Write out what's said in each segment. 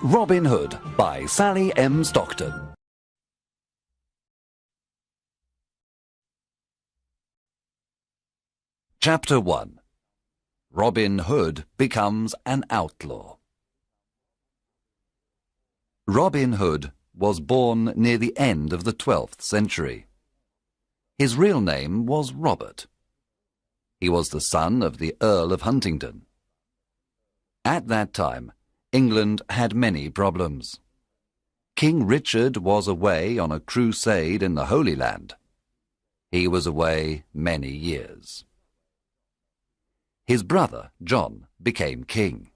Robin Hood by Sally M. Stockton. Chapter 1. Robin Hood becomes an outlaw. Robin Hood was born near the end of the 12th century. His real name was Robert. He was the son of the Earl of Huntingdon. At that time, England had many problems. King Richard was away on a crusade in the Holy Land. He was away many years. His brother, John, became king.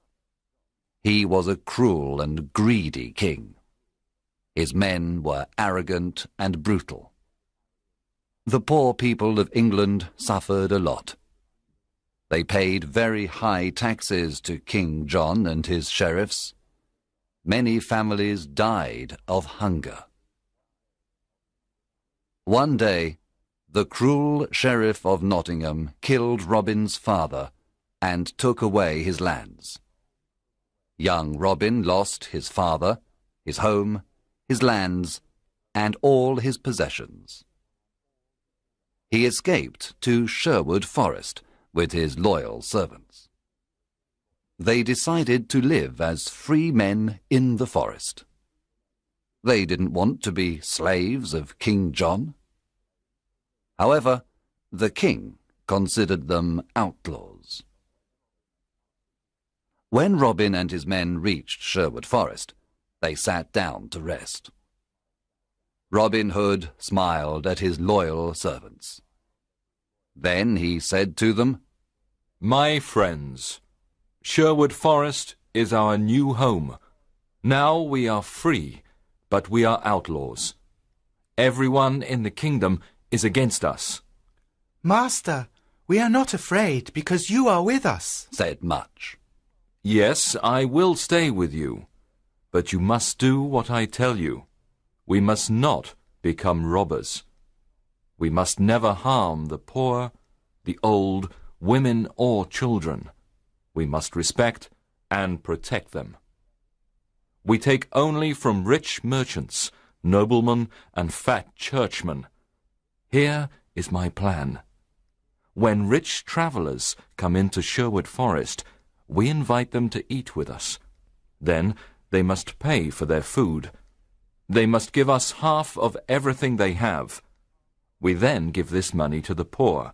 He was a cruel and greedy king. His men were arrogant and brutal. The poor people of England suffered a lot. They paid very high taxes to King John and his sheriffs. Many families died of hunger. One day, the cruel sheriff of Nottingham killed Robin's father and took away his lands. Young Robin lost his father, his home, his lands, and all his possessions. He escaped to Sherlock Forest with his loyal servants. They decided to live as free men in the forest. They didn't want to be slaves of King John. However, the king considered them outlaws. When Robin and his men reached Sherwood Forest, they sat down to rest. Robin Hood smiled at his loyal servants. Then he said to them, "My friends, Sherwood Forest is our new home. Now we are free, but we are outlaws. Everyone in the kingdom is against us." "Master, we are not afraid because you are with us," said Much. "Yes, I will stay with you, but you must do what I tell you. We must not become robbers. We must never harm the poor, the old, women or children. We must respect and protect them. We take only from rich merchants, noblemen and fat churchmen. Here is my plan. When rich travelers come into Sherwood Forest, we invite them to eat with us. Then they must pay for their food. They must give us half of everything they have. We then give this money to the poor.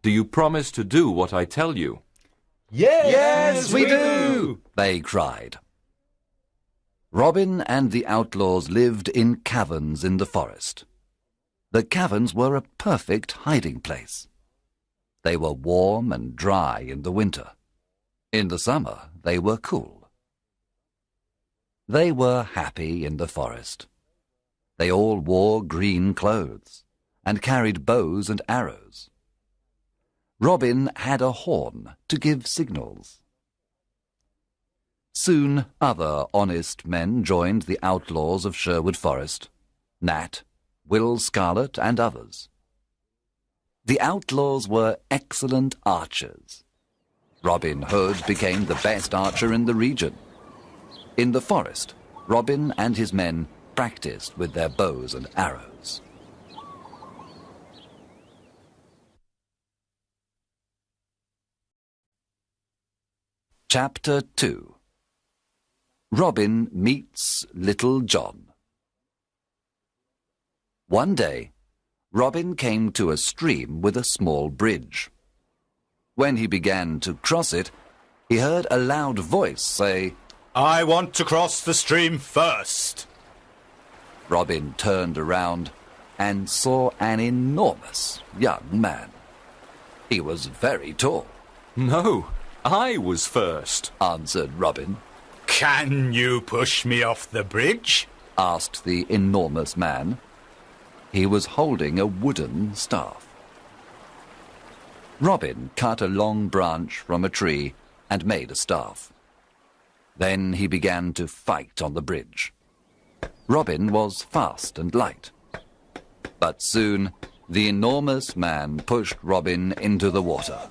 Do you promise to do what I tell you?" Yes, we do, they cried. Robin and the outlaws lived in caverns in the forest. The caverns were a perfect hiding place. They were warm and dry in the winter. In the summer, they were cool. They were happy in the forest. They all wore green clothes and carried bows and arrows. Robin had a horn to give signals. Soon other honest men joined the outlaws of Sherwood Forest, Nat, Will Scarlet, and others. The outlaws were excellent archers. Robin Hood became the best archer in the region. In the forest, Robin and his men practiced with their bows and arrows. Chapter 2. Robin meets Little John. One day, Robin came to a stream with a small bridge. When he began to cross it, he heard a loud voice say, "I want to cross the stream first." Robin turned around and saw an enormous young man. He was very tall. "No, I was first," answered Robin. "Can you push me off the bridge?" asked the enormous man. He was holding a wooden staff. Robin cut a long branch from a tree and made a staff. Then he began to fight on the bridge. Robin was fast and light. But soon the enormous man pushed Robin into the water.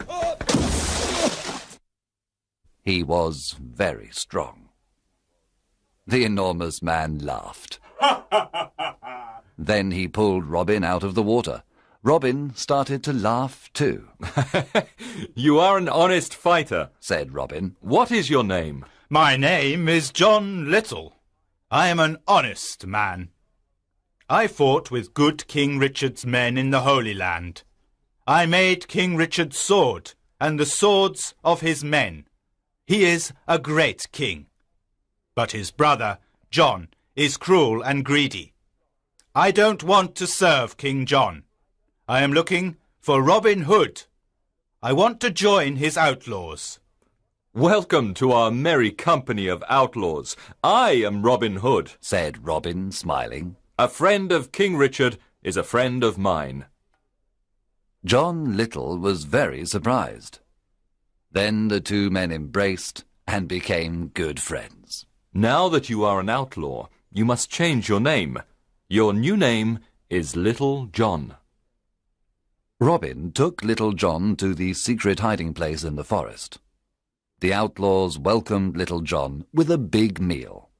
He was very strong. The enormous man laughed. Then he pulled Robin out of the water. Robin started to laugh too. You are an honest fighter, said Robin. What is your name? My name is John Little. I am an honest man. I fought with good King Richard's men in the Holy Land. I made King Richard's sword and the swords of his men. He is a great king. But his brother, John, is cruel and greedy. I don't want to serve King John. I am looking for Robin Hood. I want to join his outlaws. Welcome to our merry company of outlaws. I am Robin Hood, said Robin, smiling. A friend of King Richard is a friend of mine. John Little was very surprised. Then the two men embraced and became good friends. Now that you are an outlaw, you must change your name. Your new name is Little John. Robin took Little John to the secret hiding place in the forest. The outlaws welcomed Little John with a big meal.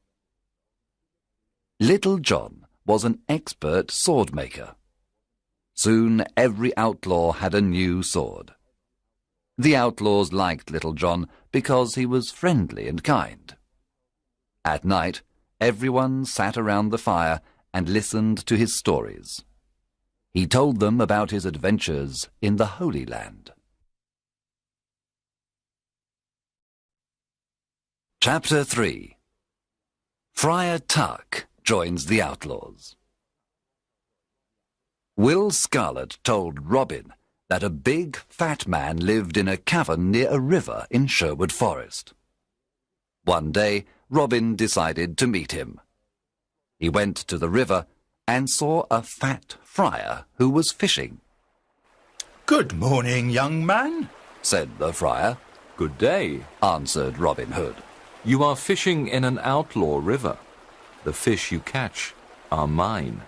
Little John was an expert sword maker. Soon every outlaw had a new sword. The outlaws liked Little John because he was friendly and kind. At night, everyone sat around the fire and listened to his stories. He told them about his adventures in the Holy Land. Chapter 3. Friar Tuck joins the outlaws. Will Scarlet told Robin that a big, fat man lived in a cavern near a river in Sherlock Forest. One day, Robin decided to meet him. He went to the river and saw a fat friar who was fishing. Good morning, young man, said the friar. Good day, answered Robin Hood. You are fishing in an outlaw river. The fish you catch are mine.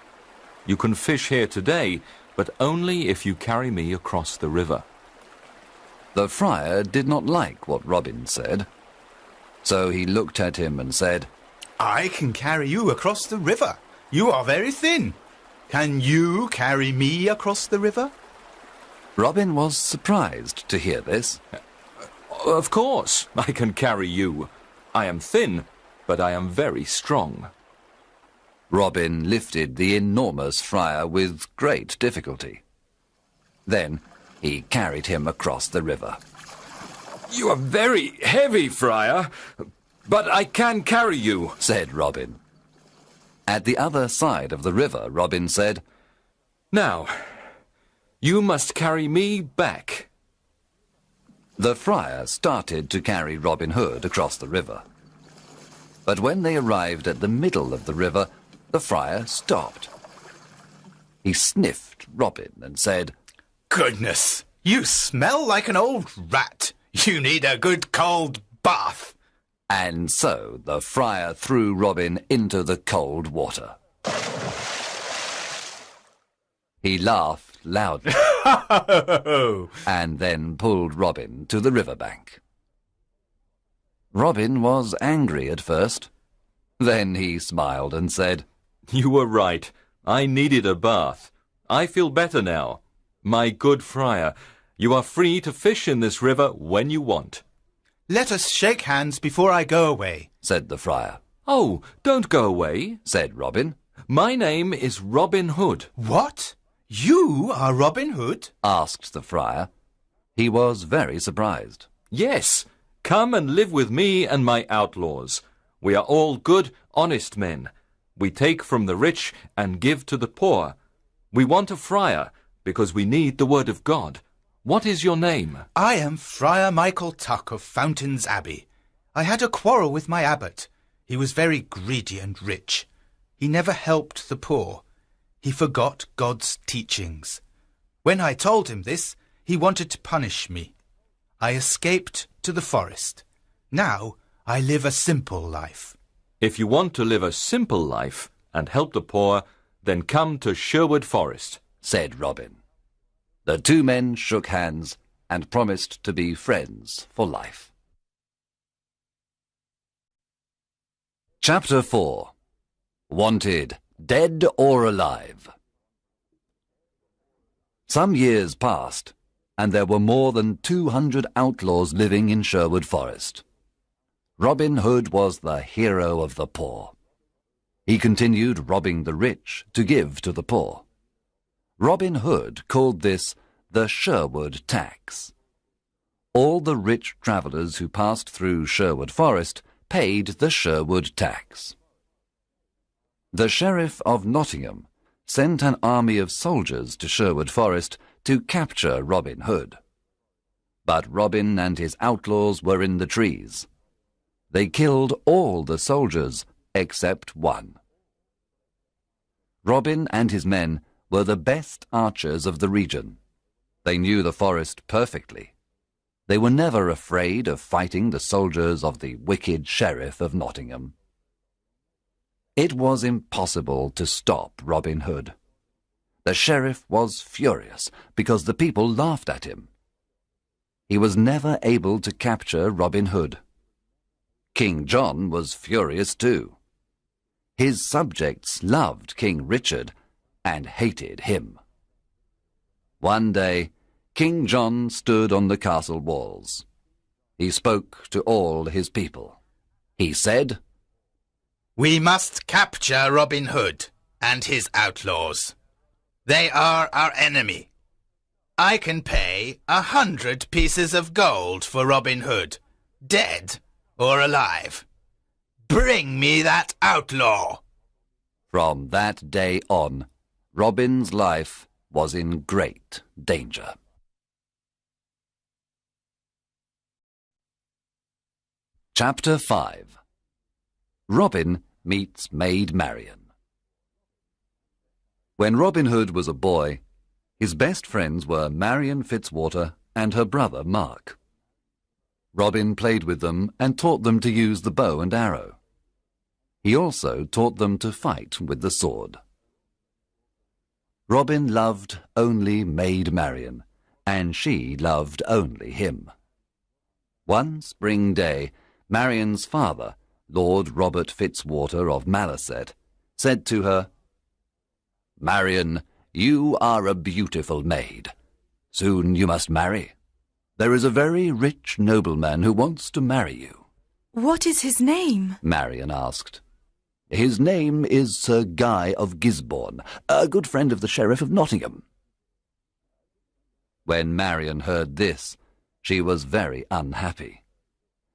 You can fish here today, but only if you carry me across the river. The friar did not like what Robin said, so he looked at him and said, I can carry you across the river. You are very thin. Can you carry me across the river? Robin was surprised to hear this. Of course, I can carry you. I am thin, but I am very strong. Robin lifted the enormous friar with great difficulty. Then he carried him across the river. You are very heavy, friar, but I can carry you, said Robin. At the other side of the river, Robin said, Now, you must carry me back. The friar started to carry Robin Hood across the river. But when they arrived at the middle of the river, the friar stopped. He sniffed Robin and said, Goodness, you smell like an old rat. You need a good cold bath. And so the friar threw Robin into the cold water. He laughed loudly and then pulled Robin to the riverbank. Robin was angry at first. Then he smiled and said, You were right. I needed a bath. I feel better now. My good friar, you are free to fish in this river when you want. Let us shake hands before I go away, said the friar. Oh, don't go away, said Robin. My name is Robin Hood. What? You are Robin Hood? Asked the friar. He was very surprised. Yes, come and live with me and my outlaws. We are all good, honest men. We take from the rich and give to the poor. We want a friar because we need the word of God. What is your name? I am Friar Michael Tuck of Fountains Abbey. I had a quarrel with my abbot. He was very greedy and rich. He never helped the poor. He forgot God's teachings. When I told him this, he wanted to punish me. I escaped to the forest. Now I live a simple life. If you want to live a simple life and help the poor, then come to Sherlock Forest, said Robin. The two men shook hands and promised to be friends for life. Chapter 4. Wanted, Dead or Alive. Some years passed, and there were more than 200 outlaws living in Sherwood Forest. Robin Hood was the hero of the poor. He continued robbing the rich to give to the poor. Robin Hood called this the Sherwood tax. All the rich travellers who passed through Sherwood Forest paid the Sherwood tax. The Sheriff of Nottingham sent an army of soldiers to Sherwood Forest to capture Robin Hood. But Robin and his outlaws were in the trees. They killed all the soldiers except one. Robin and his men were the best archers of the region. They knew the forest perfectly. They were never afraid of fighting the soldiers of the wicked Sheriff of Nottingham. It was impossible to stop Robin Hood. The sheriff was furious because the people laughed at him. He was never able to capture Robin Hood. King John was furious too. His subjects loved King Richard and hated him. One day, King John stood on the castle walls. He spoke to all his people. He said, "We must capture Robin Hood and his outlaws. They are our enemy. I can pay 100 pieces of gold for Robin Hood, dead or alive. Bring me that outlaw." From that day on, Robin's life was in great danger. Chapter 5. Robin meets Maid Marian. When Robin Hood was a boy, his best friends were Marian Fitzwater and her brother Mark. Robin played with them and taught them to use the bow and arrow. He also taught them to fight with the sword. Robin loved only Maid Marian, and she loved only him. One spring day, Marian's father, Lord Robert Fitzwater of Malaset, said to her, "Marian, you are a beautiful maid. Soon you must marry. There is a very rich nobleman who wants to marry you." "What is his name?" Marian asked. "His name is Sir Guy of Gisborne, a good friend of the Sheriff of Nottingham." When Marian heard this, she was very unhappy.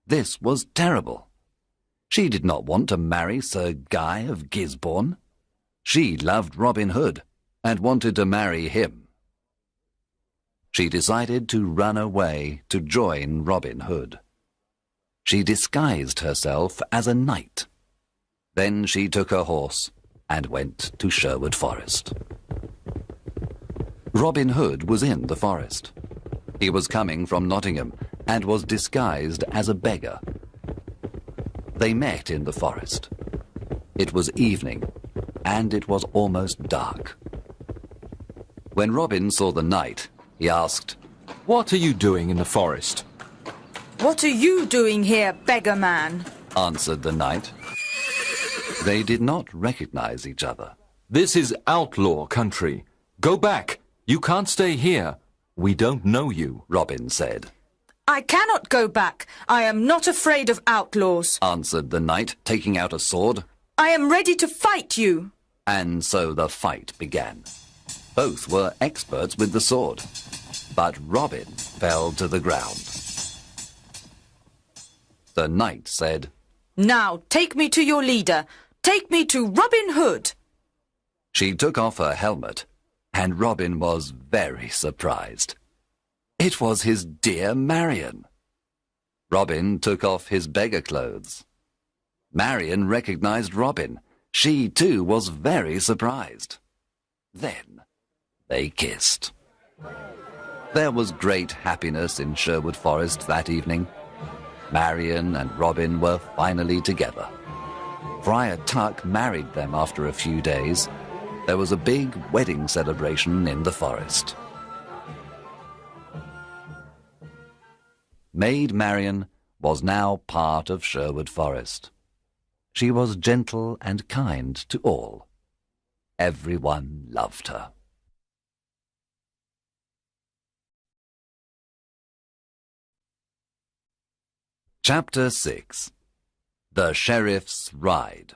This was terrible. She did not want to marry Sir Guy of Gisborne. She loved Robin Hood and wanted to marry him. She decided to run away to join Robin Hood. She disguised herself as a knight. Then she took her horse and went to Sherwood Forest. Robin Hood was in the forest. He was coming from Nottingham and was disguised as a beggar. They met in the forest. It was evening, and it was almost dark. When Robin saw the knight, he asked, "What are you doing in the forest?" "What are you doing here, beggar man?" answered the knight. They did not recognize each other. "This is outlaw country. Go back. You can't stay here. We don't know you," Robin said. "I cannot go back. I am not afraid of outlaws," answered the knight, taking out a sword. "I am ready to fight you." And so the fight began. Both were experts with the sword, but Robin fell to the ground. The knight said, "Now take me to your leader. Take me to Robin Hood." She took off her helmet, and Robin was very surprised. It was his dear Marian. Robin took off his beggar clothes. Marian recognized Robin. She too was very surprised. Then they kissed. There was great happiness in Sherwood Forest that evening. Marian and Robin were finally together. Friar Tuck married them after a few days. There was a big wedding celebration in the forest. Maid Marian was now part of Sherwood Forest. She was gentle and kind to all. Everyone loved her. Chapter 6. The Sheriff's Ride.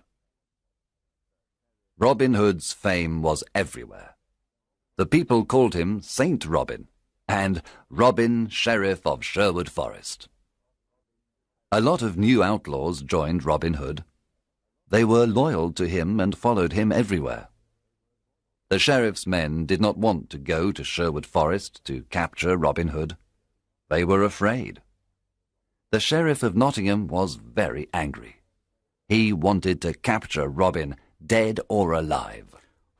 Robin Hood's fame was everywhere. The people called him Saint Robin and Robin, Sheriff of Sherwood Forest. A lot of new outlaws joined Robin Hood. They were loyal to him and followed him everywhere. The sheriff's men did not want to go to Sherwood Forest to capture Robin Hood. They were afraid. The Sheriff of Nottingham was very angry. He wanted to capture Robin, dead or alive.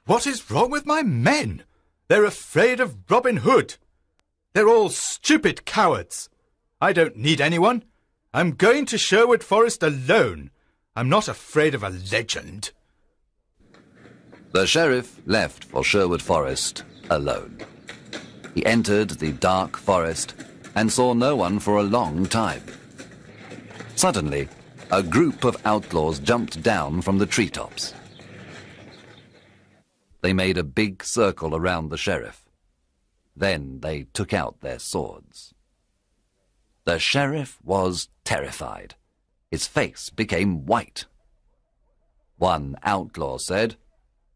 What is wrong with my men? They're afraid of Robin Hood. They're all stupid cowards. I don't need anyone. I'm going to Sherwood Forest alone. I'm not afraid of a legend. The sheriff left for Sherwood Forest alone. He entered the dark forest and saw no one for a long time. Suddenly, a group of outlaws jumped down from the treetops. They made a big circle around the sheriff. Then they took out their swords. The sheriff was terrified. His face became white. One outlaw said,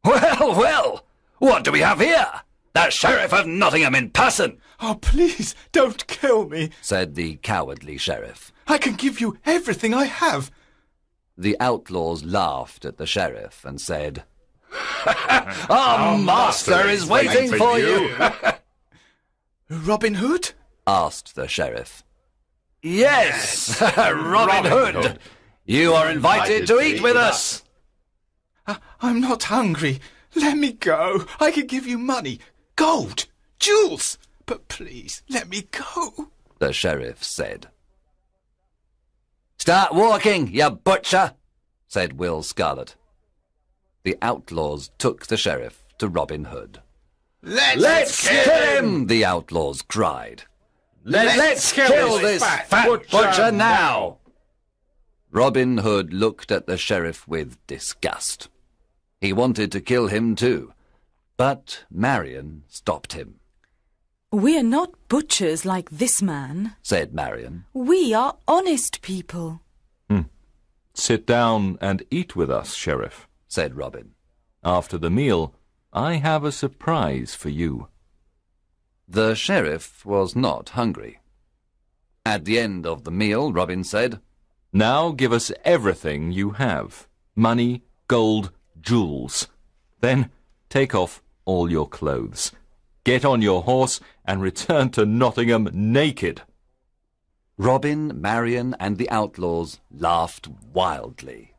"Well, well, what do we have here? The Sheriff of Nottingham in person!" Oh, please, don't kill me, said the cowardly sheriff. I can give you everything I have. The outlaws laughed at the sheriff and said, "Our master is waiting for you." Robin Hood? asked the sheriff. "Yes, Robin Hood. You are invited to eat with us." I'm not hungry. Let me go. I can give you money, gold, jewels. But please, let me go, the sheriff said. "Start walking, you butcher," said Will Scarlet. The outlaws took the sheriff to Robin Hood. Let's kill him, the outlaws cried. Let's kill this fat butcher now. Robin Hood looked at the sheriff with disgust. He wanted to kill him too, but Marian stopped him. "We are not butchers like this man," said Marian. "We are honest people." Sit down and eat with us, Sheriff, said Robin. After the meal, I have a surprise for you. The sheriff was not hungry. At the end of the meal, Robin said, Now give us everything you have. Money, gold, jewels. Then take off all your clothes. Get on your horse and return to Nottingham naked. Robin, Marian, and the outlaws laughed wildly.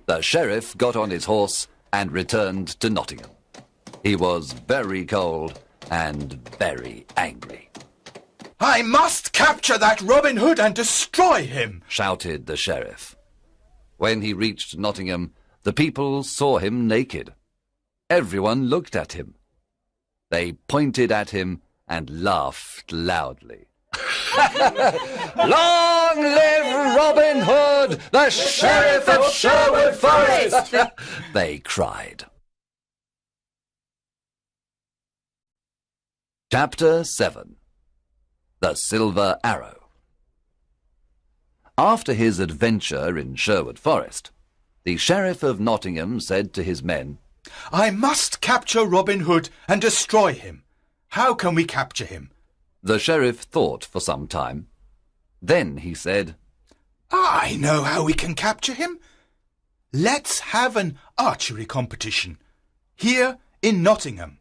The sheriff got on his horse and returned to Nottingham. He was very cold and very angry. I must capture that Robin Hood and destroy him, shouted the sheriff. When he reached Nottingham, the people saw him naked. Everyone looked at him. They pointed at him and laughed loudly. Long live Robin Hood, the Sheriff of Sherwood Forest! They cried. Chapter 7. The Silver Arrow. After his adventure in Sherwood Forest, the Sheriff of Nottingham said to his men, I must capture Robin Hood and destroy him. How can we capture him? The sheriff thought for some time. Then he said, I know how we can capture him. Let's have an archery competition here in Nottingham.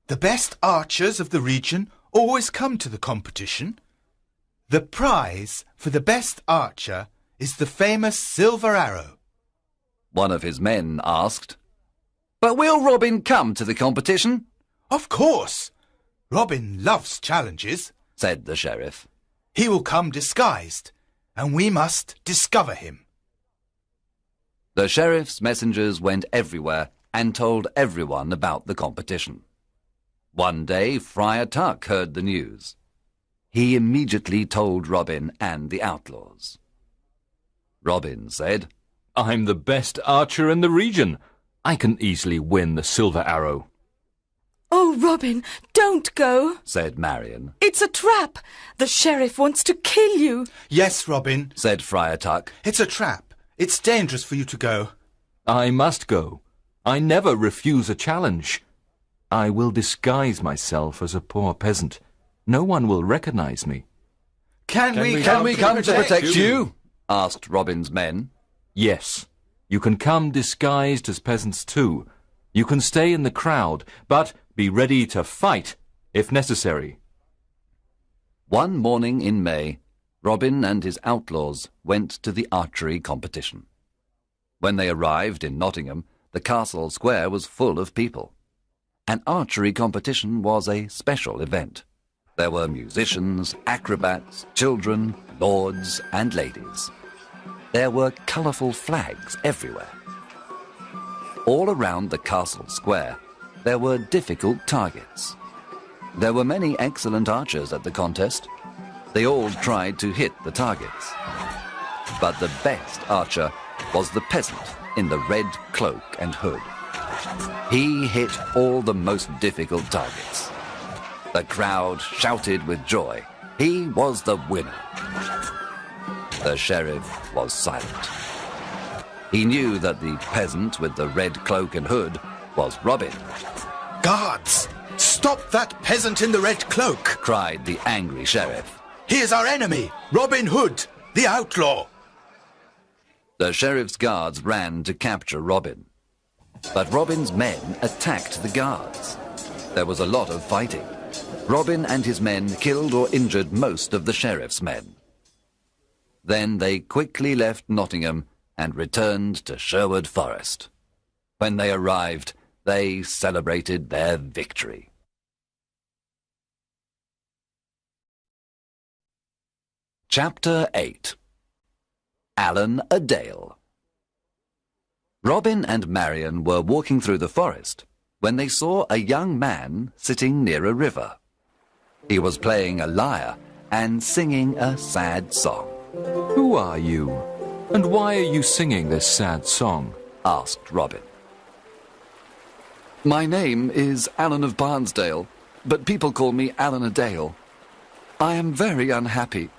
The best archers of the region always come to the competition. The prize for the best archer is the famous silver arrow. One of his men asked, But will Robin come to the competition? Of course. Robin loves challenges, said the sheriff. He will come disguised, and we must discover him. The sheriff's messengers went everywhere and told everyone about the competition. One day Friar Tuck heard the news. He immediately told Robin and the outlaws. Robin said, I'm the best archer in the region. I can easily win the silver arrow. Oh, Robin, don't go, said Marian. It's a trap. The sheriff wants to kill you. Yes, Robin, Said Friar Tuck. it's a trap. It's dangerous for you to go. I must go. I never refuse a challenge. I will disguise myself as a poor peasant. No one will recognize me. Can we come to protect you? Asked Robin's men. Yes, you can come disguised as peasants too. You can stay in the crowd, but be ready to fight if necessary. One morning in May, Robin and his outlaws went to the archery competition. When they arrived in Nottingham, the castle square was full of people. An archery competition was a special event. There were musicians, acrobats, children, lords and ladies. There were colourful flags everywhere. All around the castle square, there were difficult targets. There were many excellent archers at the contest. They all tried to hit the targets. But the best archer was the peasant in the red cloak and hood. He hit all the most difficult targets. The crowd shouted with joy. He was the winner. The sheriff was silent. He knew that the peasant with the red cloak and hood was Robin. Guards, stop that peasant in the red cloak, Cried the angry sheriff. He is our enemy, Robin Hood, the outlaw. The sheriff's guards ran to capture Robin. But Robin's men attacked the guards. There was a lot of fighting. Robin and his men killed or injured most of the sheriff's men. Then they quickly left Nottingham and returned to Sherlock Forest. When they arrived, they celebrated their victory. Chapter 8. Alan a Dale. Robin and Marian were walking through the forest when they saw a young man sitting near a river. He was playing a lyre and singing a sad song. Who are you? And why are you singing this sad song? Asked Robin. My name is Alan of Barnesdale, but people call me Alan a Dale. I am very unhappy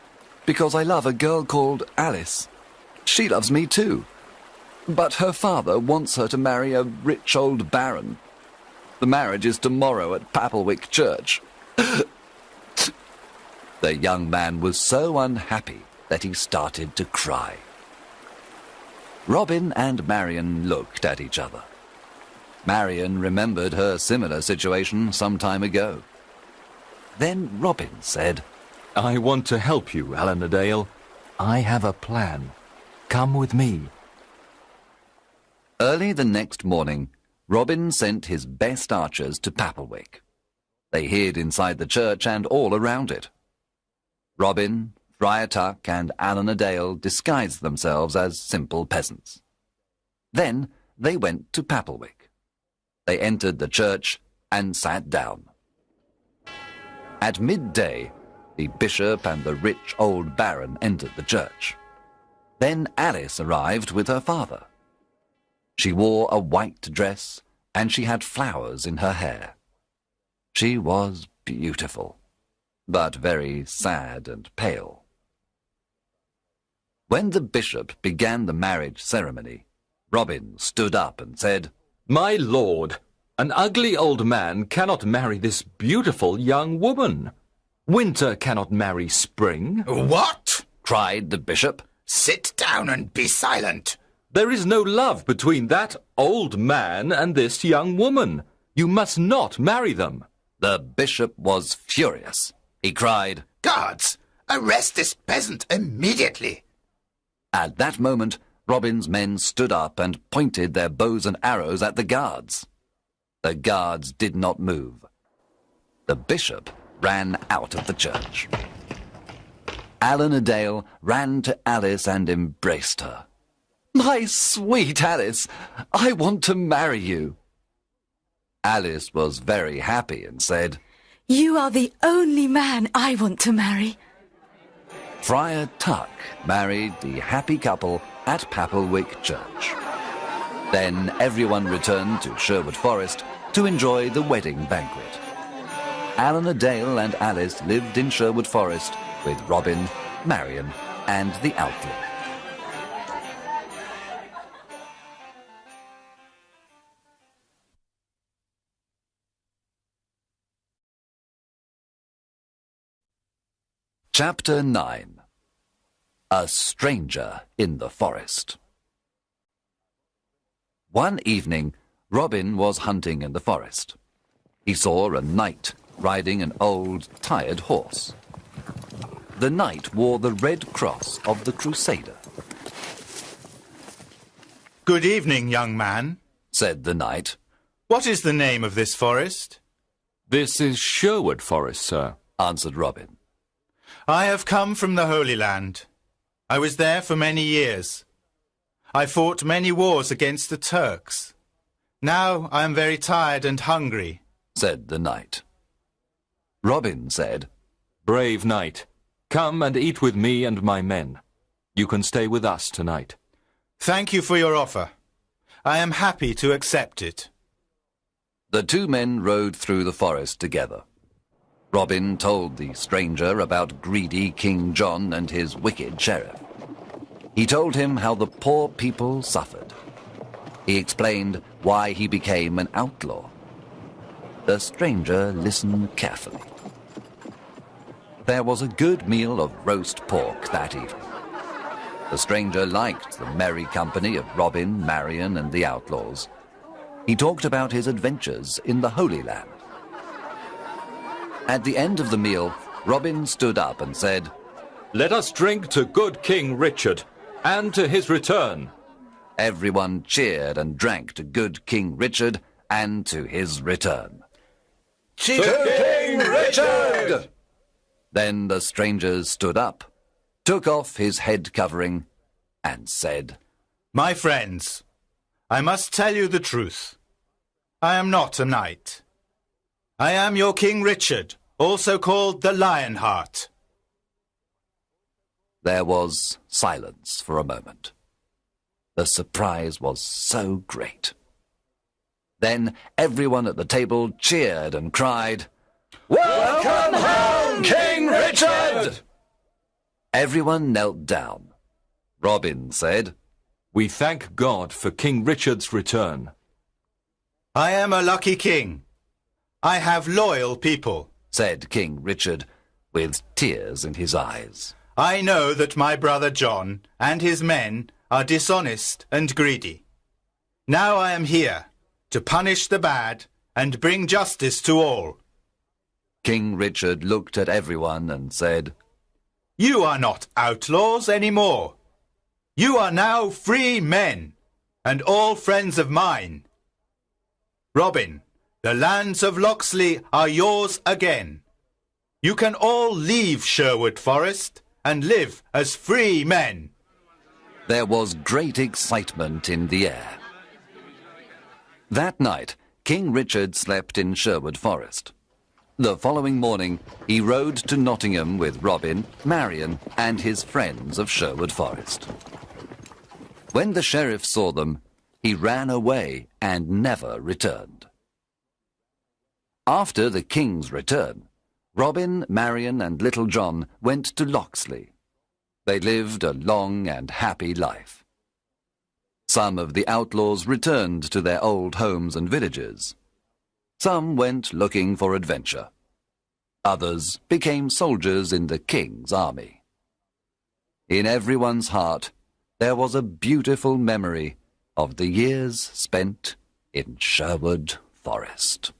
because I love a girl called Alice. She loves me too, but her father wants her to marry a rich old baron. The marriage is tomorrow at Papelwick Church. The young man was so unhappy that he started to cry. Robin and Marian looked at each other. Marian remembered her similar situation some time ago. Then Robin said, I want to help you, Alan a Dale. I have a plan. Come with me. Early the next morning, Robin sent his best archers to Papelwick. They hid inside the church and all around it. Robin, Friar Tuck, and Alan a Dale disguised themselves as simple peasants. Then they went to Papelwick. They entered the church and sat down. At midday, the bishop and the rich old baron entered the church. Then Alice arrived with her father. She wore a white dress and she had flowers in her hair. She was beautiful, but very sad and pale. When the bishop began the marriage ceremony, Robin stood up and said, My lord, an ugly old man cannot marry this beautiful young woman. Winter cannot marry spring. What? cried the bishop. Sit down and be silent. There is no love between that old man and this young woman. You must not marry them. The bishop was furious. He cried, Guards, arrest this peasant immediately. At that moment, Robin's men stood up and pointed their bows and arrows at the guards. The guards did not move. The bishop ran out of the church. Alan a Dale ran to Alice and embraced her. My sweet Alice, I want to marry you. Alice was very happy and said, You are the only man I want to marry. Friar Tuck married the happy couple at Papplewick Church. Then everyone returned to Sherwood Forest to enjoy the wedding banquet. Alan Dale and Alice lived in Sherwood Forest with Robin, Marian, and the Outlaw. Chapter 9. A Stranger in the Forest. One evening, Robin was hunting in the forest. He saw a knight riding an old, tired horse. The knight wore the red cross of the Crusader. Good evening, young man, said the knight. What is the name of this forest? This is Sherwood Forest, sir, answered Robin. I have come from the Holy Land. I was there for many years. I fought many wars against the Turks. Now I am very tired and hungry, said the knight. Robin said, Brave knight, come and eat with me and my men. You can stay with us tonight. Thank you for your offer. I am happy to accept it. The two men rode through the forest together. Robin told the stranger about greedy King John and his wicked sheriff. He told him how the poor people suffered. He explained why he became an outlaw. The stranger listened carefully. There was a good meal of roast pork that evening. The stranger liked the merry company of Robin, Marian, and the outlaws. He talked about his adventures in the Holy Land. At the end of the meal, Robin stood up and said, Let us drink to good King Richard, and to his return. Everyone cheered and drank to good King Richard and to his return. To King Richard! Then the stranger stood up, took off his head covering, and said, My friends, I must tell you the truth. I am not a knight. I am your King Richard, also called the Lionheart. There was silence for a moment. The surprise was so great. Then everyone at the table cheered and cried, Welcome home, King Richard! Everyone knelt down. Robin said, We thank God for King Richard's return. I am a lucky king. I have loyal people, said King Richard, with tears in his eyes. I know that my brother John and his men are dishonest and greedy. Now I am here to punish the bad and bring justice to all. King Richard looked at everyone and said, You are not outlaws anymore. You are now free men, and all friends of mine. Robin, the lands of Locksley are yours again. You can all leave Sherwood Forest and live as free men. There was great excitement in the air. That night, King Richard slept in Sherwood Forest. The following morning, he rode to Nottingham with Robin, Marian, and his friends of Sherwood Forest. When the sheriff saw them, he ran away and never returned. After the king's return, Robin, Marian, and Little John went to Locksley. They lived a long and happy life. Some of the outlaws returned to their old homes and villages. Some went looking for adventure. Others became soldiers in the king's army. In everyone's heart, there was a beautiful memory of the years spent in Sherwood Forest.